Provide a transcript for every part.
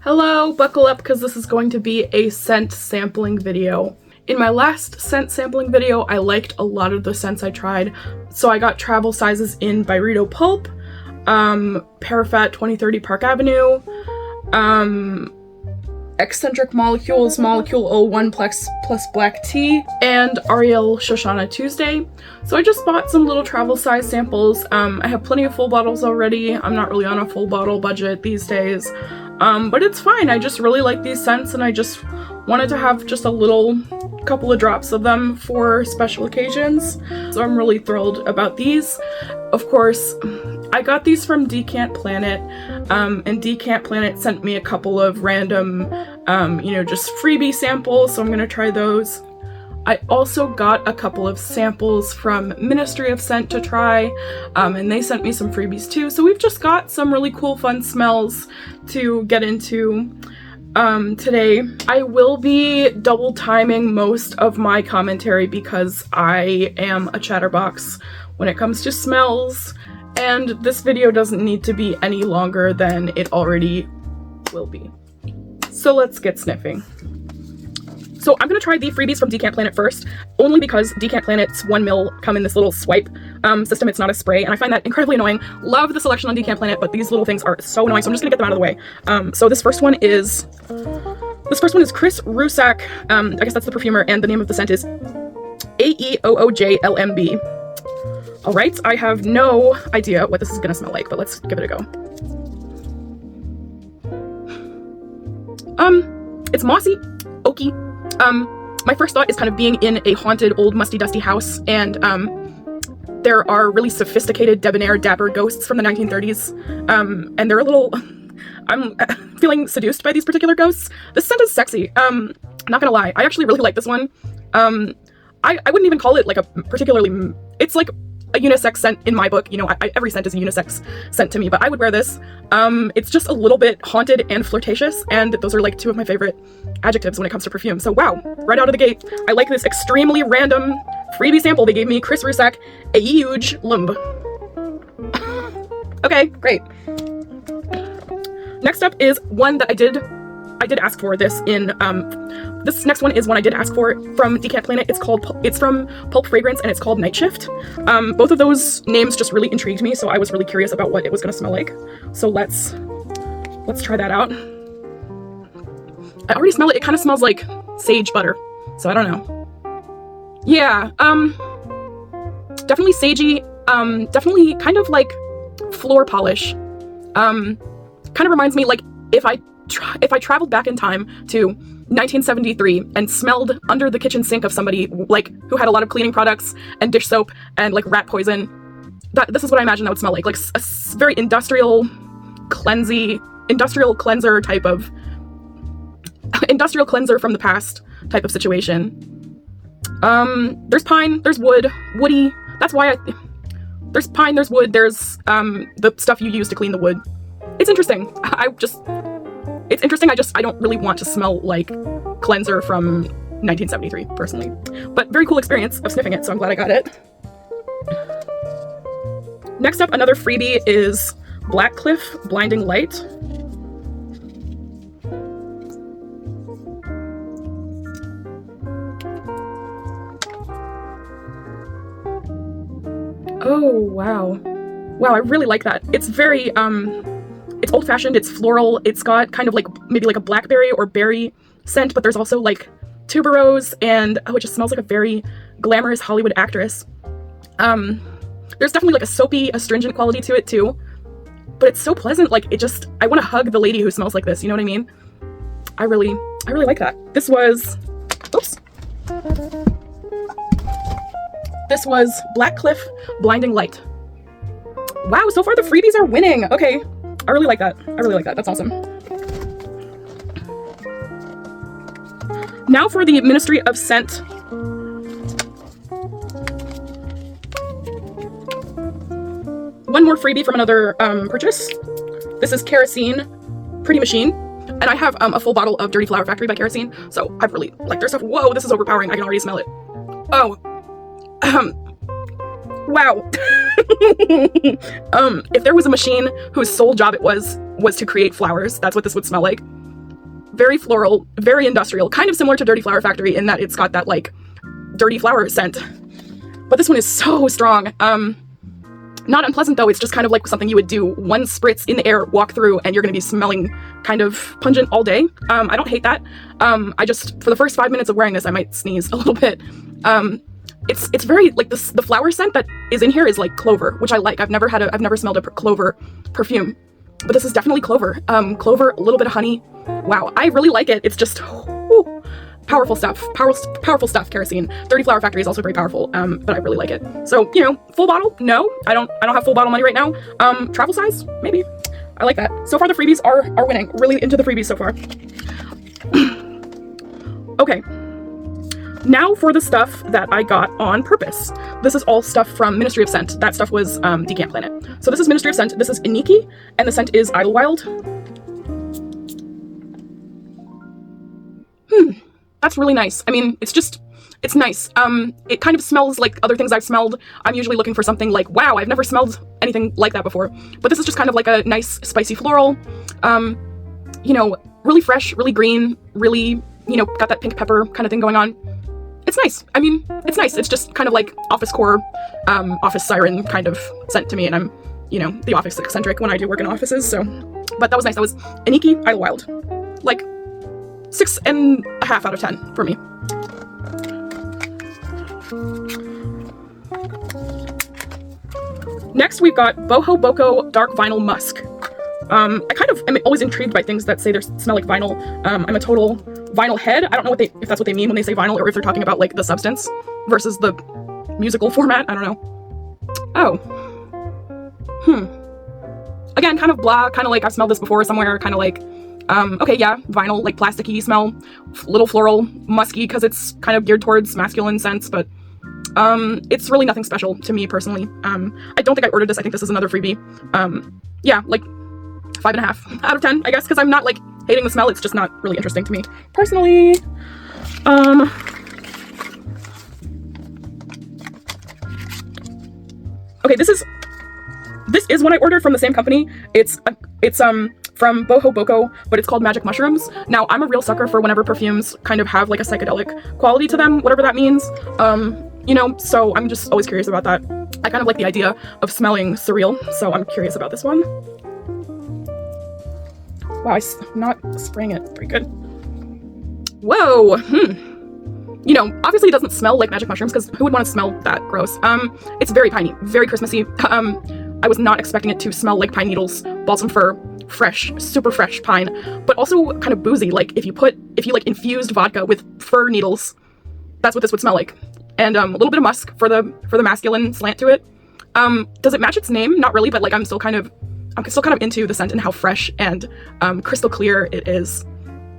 Hello, buckle up because this is going to be a scent sampling video. In my last scent sampling video, I liked a lot of the scents I tried, so I got travel sizes in Byredo Pulp, Parafat 2030 Park Avenue, Eccentric Molecules Molecule 01 plus Black Tea, and Ariel Shoshana Tuesday. So I just bought some little travel size samples. I have plenty of full bottles already. I'm not really on a full bottle budget these days. But it's fine. I just really like these scents and I just wanted to have just a couple of drops of them for special occasions. So I'm really thrilled about these. Of course, I got these from Decant Planet, and Decant Planet sent me a couple of random, just freebie samples, so I'm gonna try those. I also got a couple of samples from Ministry of Scent to try, and they sent me some freebies too, so we've just got some really cool fun smells to get into today. I will be double timing most of my commentary because I am a chatterbox when it comes to smells, and this video doesn't need to be any longer than it already will be. So let's get sniffing. So I'm going to try the freebies from Decant Planet first, only because Decant Planet's 1 ml come in this little swipe system. It's not a spray, and I find that incredibly annoying. Love the selection on Decant Planet, but these little things are so annoying, so I'm just going to get them out of the way. So this first one is Chris Rusak. I guess that's the perfumer, and the name of the scent is AEOOJLMB. Alright, I have no idea what this is going to smell like, but let's give it a go. It's mossy, oaky. My first thought is kind of being in a haunted, old, musty, dusty house, and there are really sophisticated, debonair, dapper ghosts from the 1930s, and they're a little... I'm feeling seduced by these particular ghosts. This scent is sexy. Not gonna lie, I actually really like this one. I wouldn't even call it like a particularly... It's like a unisex scent in my book. You know, every scent is a unisex scent to me, but I would wear this. It's just a little bit haunted and flirtatious, and those are like two of my favorite adjectives when it comes to perfume. So wow, right out of the gate, I like this extremely random freebie sample they gave me, Chris Rusak, a huge lump. Okay, great. Next up is one that I did ask for this in, this next one is one I did ask for from Decant Planet. It's from Pulp Fragrance, and it's called Night Shift. Both of those names just really intrigued me, so I was really curious about what it was gonna smell like. So let's try that out. I already smell it. It kind of smells like sage butter, so I don't know. Yeah, definitely sagey, definitely kind of like floor polish. Kind of reminds me like if I traveled back in time to 1973 and smelled under the kitchen sink of somebody like who had a lot of cleaning products and dish soap and like rat poison, this is what I imagine that would smell like a very industrial cleanser type of industrial cleanser from the past type of situation. There's pine, there's wood, woody. That's why there's pine, there's wood, there's the stuff you use to clean the wood. It's interesting. It's interesting. I don't really want to smell like cleanser from 1973 personally, but very cool experience of sniffing it, so I'm glad I got it. Next up, another freebie is Black Cliff Blinding Light. Oh, wow. Wow, I really like that. It's very, it's old-fashioned, it's floral, it's got kind of like, maybe like a blackberry or berry scent, but there's also like tuberose, and oh, it just smells like a very glamorous Hollywood actress. There's definitely like a soapy, astringent quality to it too, but it's so pleasant, like I want to hug the lady who smells like this, you know what I mean? I really like that. This was Black Cliff Blinding Light. Wow, so far the freebies are winning. Okay, I really like that. That's awesome. Now for the Ministry of Scent. One more freebie from another purchase. This is Kerosene Pretty Machine, and I have a full bottle of Dirty Flower Factory by Kerosene, so I really like their stuff. Whoa, this is overpowering. I can already smell it. Oh, wow. If there was a machine whose sole job it was to create flowers, that's what this would smell like. very floral, very industrial, kind of similar to Dirty Flower Factory in that it's got that like dirty flower scent. But this one is so strong. Not unpleasant though, it's just kind of like something you would do one spritz in the air, walk through, and you're gonna be smelling kind of pungent all day. I don't hate that. I just, for the first 5 minutes of wearing this, I might sneeze a little bit. It's very, like, the flower scent that is in here is like clover, which I like. I've never smelled a clover perfume, but this is definitely clover. Clover, a little bit of honey. Wow, I really like it. It's just, whew, powerful stuff. Powerful stuff, kerosene. Dirty Flower Factory is also very powerful, but I really like it. So, you know, full bottle? No, I don't have full bottle money right now. Travel size? Maybe. I like that. So far the freebies are winning. Really into the freebies so far. Okay. Now for the stuff that I got on purpose. This is all stuff from Ministry of Scent. That stuff was Decant Planet. So this is Ministry of Scent. This is Iniki, and the scent is Idlewild. That's really nice. I mean, it's nice. It kind of smells like other things I've smelled. I'm usually looking for something like, wow, I've never smelled anything like that before. But this is just kind of like a nice, spicy floral. You know, really fresh, really green, really, you know, got that pink pepper kind of thing going on. It's nice. I mean, it's nice. It's just kind of like office core, office siren kind of scent to me, and I'm, you know, the office eccentric when I do work in offices, so. But that was nice. That was Iniki, Idlewild. Like, 6.5 out of 10 for me. Next, we've got Boho Boko Dark Vinyl Musk. I kind of am always intrigued by things that say they smell like vinyl. I'm a total vinyl head. I don't know if that's what they mean when they say vinyl, or if they're talking about like the substance versus the musical format. I don't know. Oh. Again, kind of blah, kind of like I've smelled this before somewhere, kind of like, okay, yeah, vinyl, like plasticky smell, little floral, musky, because it's kind of geared towards masculine scents, but it's really nothing special to me personally. I don't think I ordered this. I think this is another freebie. Yeah, like 5.5 out of 10, I guess, because I'm not like hating the smell. It's just not really interesting to me personally. Okay, this is one I ordered from the same company. It's from Boho Boko, but it's called Magic Mushrooms. Now, I'm a real sucker for whenever perfumes kind of have like a psychedelic quality to them, whatever that means. You know, so I'm just always curious about that. I kind of like the idea of smelling surreal, so I'm curious about this one. Wow, I'm not spraying it very good. Whoa, You know, obviously it doesn't smell like magic mushrooms, because who would want to smell that gross? It's very piney, very Christmassy. I was not expecting it to smell like pine needles, balsam fir, fresh, super fresh pine, but also kind of boozy. Like if you like infused vodka with fir needles, that's what this would smell like. And a little bit of musk for the masculine slant to it. Does it match its name? Not really, but like I'm still kind of into the scent and how fresh and crystal clear it is.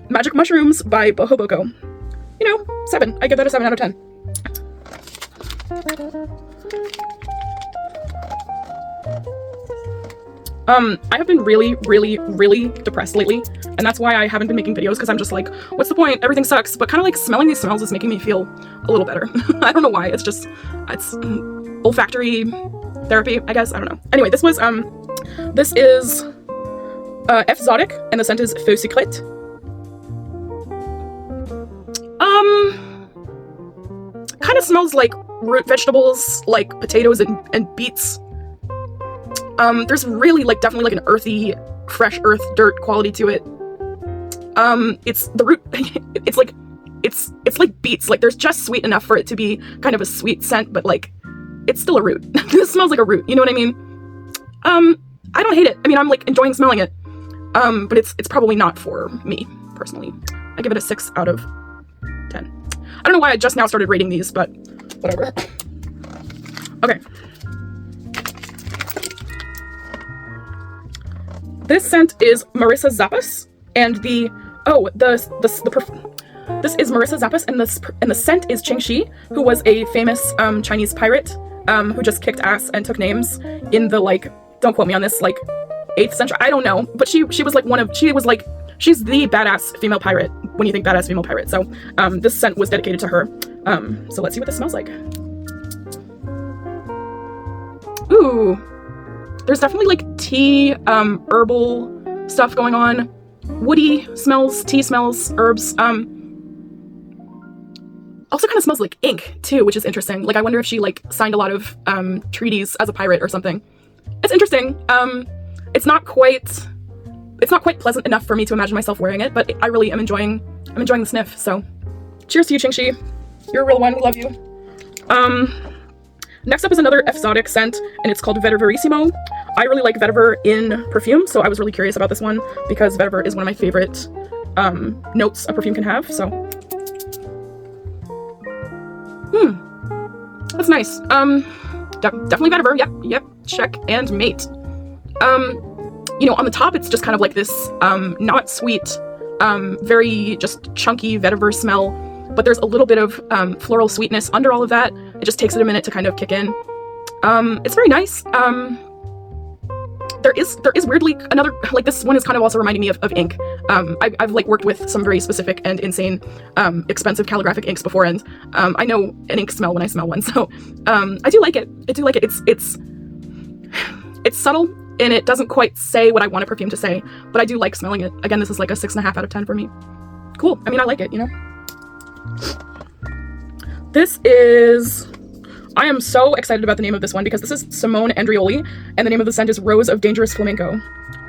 Magic Mushrooms by Boho Boko. You know, 7. I give that a 7 out of 10. I have been really, really, really depressed lately, and that's why I haven't been making videos, because I'm just like, what's the point? Everything sucks. But kind of like smelling these smells is making me feel a little better. I don't know why. It's olfactory therapy, I guess. I don't know. Anyway, this is Exotic, and the scent is Faux Secret. Kind of smells like root vegetables, like potatoes and beets. There's really like definitely like an earthy, fresh earth dirt quality to it. It's the root. it's like beets. Like there's just sweet enough for it to be kind of a sweet scent, but like it's still a root. This smells like a root. You know what I mean? I don't hate it. I mean, I'm like enjoying smelling it. But it's probably not for me personally. I give it a 6 out of 10. I don't know why I just now started rating these, but whatever. Okay. This scent is Marissa Zappas, and this is Marissa Zappas, and the scent is Qingxi, who was a famous Chinese pirate who just kicked ass and took names in the, like, don't quote me on this, like 8th century. I don't know, but she was like she's the badass female pirate when you think badass female pirate. So this scent was dedicated to her. So let's see what this smells like. Ooh, there's definitely like tea, herbal stuff going on. woody smells, tea smells, herbs. Also kind of smells like ink too, which is interesting. Like I wonder if she like signed a lot of treaties as a pirate or something. It's interesting. It's not quite pleasant enough for me to imagine myself wearing it, but I really am enjoying the sniff. So cheers to you, Qingxi. You're a real one. We love you. Next up is another exotic scent, and it's called Vetiverissimo. I really like vetiver in perfume, so I was really curious about this one because vetiver is one of my favorite notes a perfume can have. So that's nice. Definitely vetiver. Yep, check and mate. You know, on the top it's just kind of like this not sweet, very just chunky vetiver smell, but there's a little bit of floral sweetness under all of that. It just takes it a minute to kind of kick in. It's very nice. There is weirdly another, like this one is kind of also reminding me of ink. I've like worked with some very specific and insane expensive calligraphic inks before, and I know an ink smell when I smell one, so I do like it. It's subtle and it doesn't quite say what I want a perfume to say, but I do like smelling it. Again, this is like a 6.5 out of 10 for me. Cool. I mean, I like it, you know? I am so excited about the name of this one because this is Simone Andreoli, and the name of the scent is Rose of Dangerous Flamenco.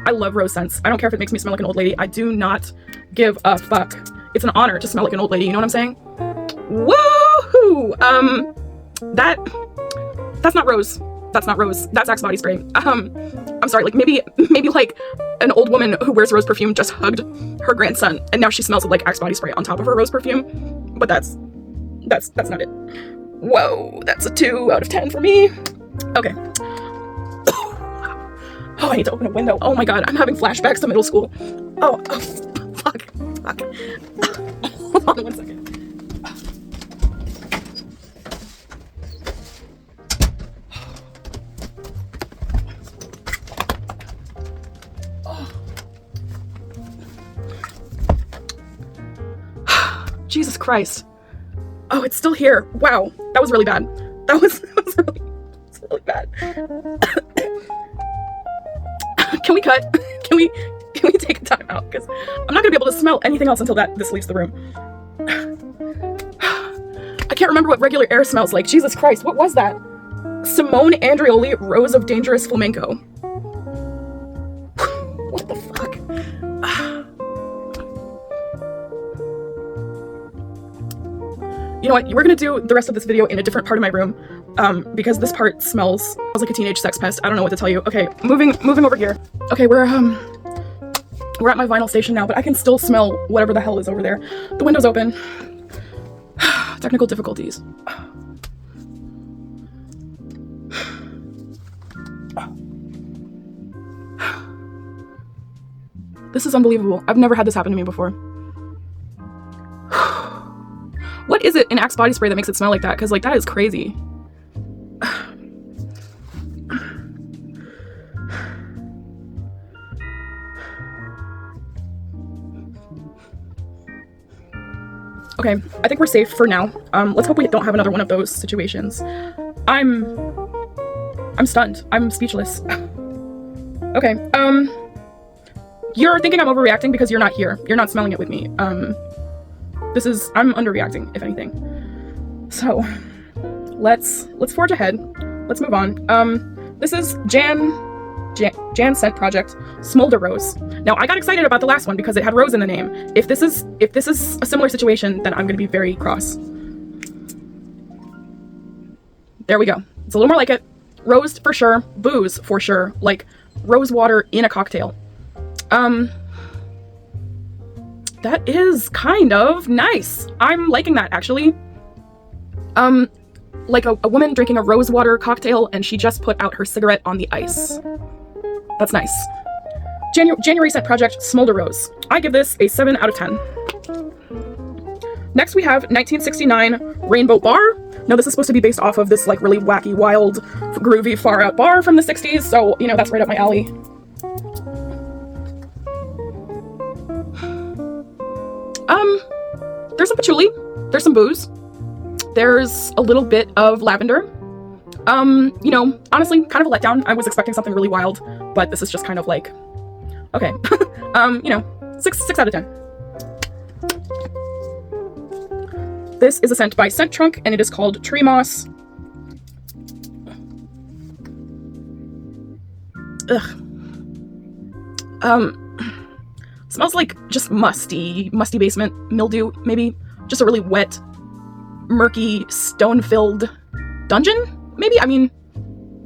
I love rose scents. I don't care if it makes me smell like an old lady. I do not give a fuck. It's an honor to smell like an old lady, you know what I'm saying? Woohoo! That's not rose. That's not rose. That's Axe body spray. I'm sorry, like maybe like an old woman who wears rose perfume just hugged her grandson and now she smells like Axe body spray on top of her rose perfume. But that's not it. Whoa, that's a 2 out of 10 for me. Okay. Oh, I need to open a window. Oh my god, I'm having flashbacks to middle school. Oh, fuck. Hold on 1 second. Jesus Christ. Oh, it's still here. Wow, that was really bad. That was really bad. Can we cut? Can we take a time out? Because I'm not gonna be able to smell anything else until this leaves the room. I can't remember what regular air smells like. Jesus Christ, what was that? Simone Andreoli, Rose of Dangerous Flamenco. What the fuck? You know what? We're gonna do the rest of this video in a different part of my room, because this part smells like a teenage sex pest. I don't know what to tell you. Okay, moving over here. Okay, we're at my vinyl station now, but I can still smell whatever the hell is over there. The window's open. Technical difficulties. This is unbelievable. I've never had this happen to me before. What is it in Axe body spray that makes it smell like that? Because like that is crazy. Okay, I think we're safe for now. Let's hope we don't have another one of those situations. I'm stunned. I'm speechless. Okay, you're thinking I'm overreacting because you're not here. You're not smelling it with me. I'm underreacting, if anything. So, let's forge ahead. Let's move on. This is Jan Scent Project Smolder Rose. Now, I got excited about the last one because it had rose in the name. If this is a similar situation, then I'm gonna be very cross. There we go. It's a little more like it. Rose for sure, booze for sure, like rose water in a cocktail. That is kind of nice. I'm liking that, actually. Like a woman drinking a rose water cocktail and she just put out her cigarette on the ice. That's nice. January Scent Project Smolder Rose. I give this a 7 out of 10. Next we have 1969 Rainbow Bar. Now this is supposed to be based off of this like really wacky, wild, groovy, far out bar from the 60s, so you know, that's right up my alley. There's some patchouli, there's some booze, there's a little bit of lavender. You know, honestly, kind of a letdown. I was expecting something really wild, but this is just kind of like, okay. You know, 6 out of 10. This is a scent by Scent Trunk, and it is called Tree Moss. Ugh. Smells like just musty basement mildew, maybe. Just a really wet, murky, stone-filled dungeon, maybe? I mean,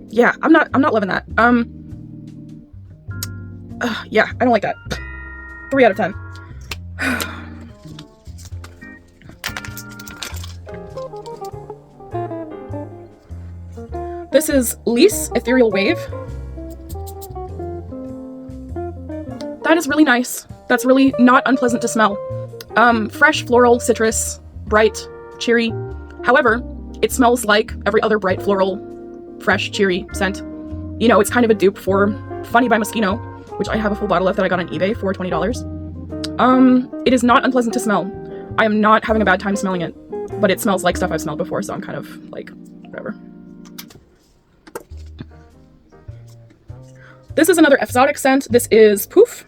yeah, I'm not loving that. Yeah, I don't like that. 3 out of 10. This is Lease Ethereal Wave. That is really nice. That's really not unpleasant to smell. Fresh, floral, citrus, bright, cheery. However, it smells like every other bright, floral, fresh, cheery scent. You know, it's kind of a dupe for Funny by Moschino, which I have a full bottle of that I got on eBay for $20. It is not unpleasant to smell. I am not having a bad time smelling it, but it smells like stuff I've smelled before, so I'm kind of like, whatever. This is another exotic scent. This is Poof.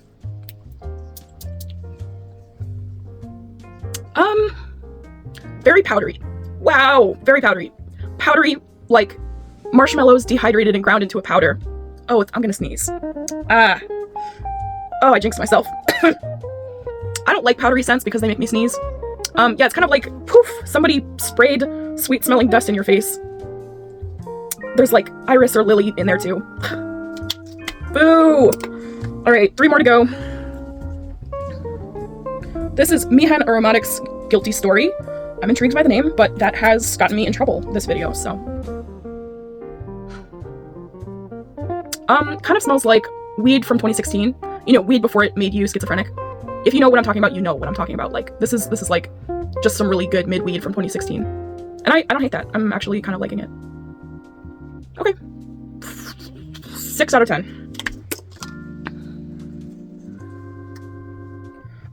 Very powdery. Wow, very powdery. Powdery, like marshmallows dehydrated and ground into a powder. Oh, I'm gonna sneeze. Oh, I jinxed myself. I don't like powdery scents because they make me sneeze. Yeah, it's kind of like, poof, somebody sprayed sweet-smelling dust in your face. There's like iris or lily in there too. Boo! Alright, 3 more to go. This is Mihan Aromatics Guilty Story. I'm intrigued by the name, but that has gotten me in trouble this video, so. Kind of smells like weed from 2016. You know, weed before it made you schizophrenic. If you know what I'm talking about, you know what I'm talking about. Like, this is like just some really good mid-weed from 2016. And I don't hate that. I'm actually kind of liking it. Okay. 6 out of 10.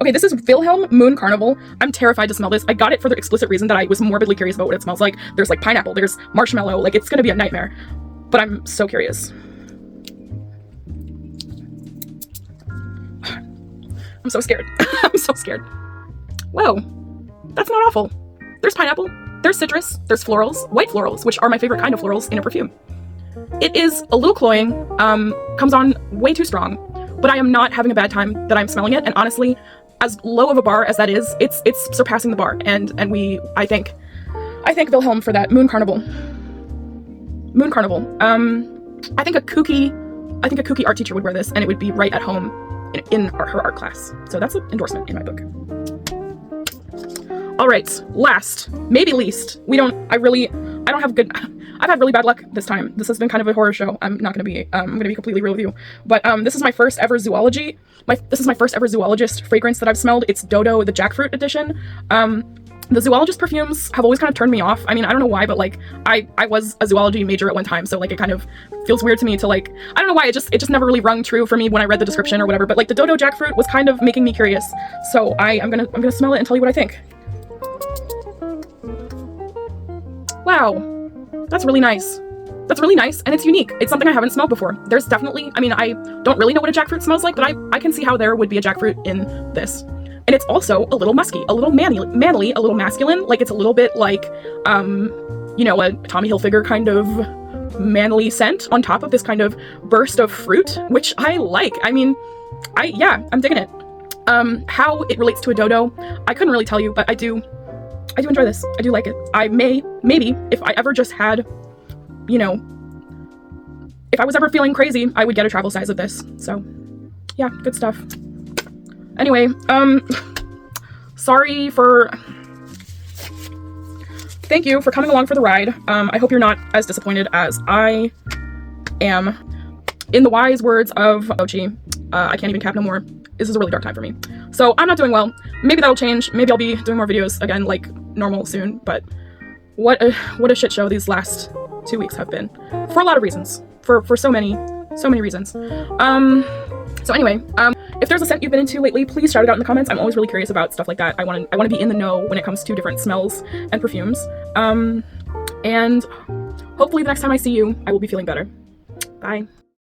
Okay, this is Wilhelm Moon Carnival. I'm terrified to smell this. I got it for the explicit reason that I was morbidly curious about what it smells like. There's like pineapple, there's marshmallow, like it's gonna be a nightmare. But I'm so curious. I'm so scared. I'm so scared. Whoa, that's not awful. There's pineapple, there's citrus, there's florals, white florals, which are my favorite kind of florals in a perfume. It is a little cloying, comes on way too strong, but I am not having a bad time that I'm smelling it, and honestly, as low of a bar as that is, it's surpassing the bar, and I thank Wilhelm for that. Moon Carnival. Moon Carnival. I think a kooky art teacher would wear this, and it would be right at home in her art class. So that's an endorsement in my book. All right, last, maybe least. I've had really bad luck this time. This has been kind of a horror show. I'm gonna be completely real with you. But this is my first ever zoologist fragrance that I've smelled. It's Dodo, the Jackfruit edition. The zoologist perfumes have always kind of turned me off. I mean, I don't know why, but like I was a zoology major at one time, so like it kind of feels weird to me to like, I don't know why, it just never really rung true for me when I read the description or whatever, but like the Dodo Jackfruit was kind of making me curious. So I'm gonna smell it and tell you what I think. Wow. That's really nice. That's really nice, and it's unique. It's something I haven't smelled before. There's definitely, I mean, I don't really know what a jackfruit smells like, but I can see how there would be a jackfruit in this. And it's also a little musky, a little manly, a little masculine. Like, it's a little bit like, you know, a Tommy Hilfiger kind of manly scent on top of this kind of burst of fruit, which I like. I mean, I'm digging it. How it relates to a dodo, I couldn't really tell you, but I do enjoy this. I do like it. I maybe, if I ever just had, you know, if I was ever feeling crazy, I would get a travel size of this. So, yeah, good stuff. Anyway, thank you for coming along for the ride. I hope you're not as disappointed as I am. In the wise words of Ochi, I can't even cap no more. This is a really dark time for me. So I'm not doing well. Maybe that'll change. Maybe I'll be doing more videos again, like normal soon, but what a shit show these last 2 weeks have been. For a lot of reasons. For so many reasons. So anyway, if there's a scent you've been into lately, please shout it out in the comments. I'm always really curious about stuff like that. I want to be in the know when it comes to different smells and perfumes. And hopefully the next time I see you, I will be feeling better. Bye.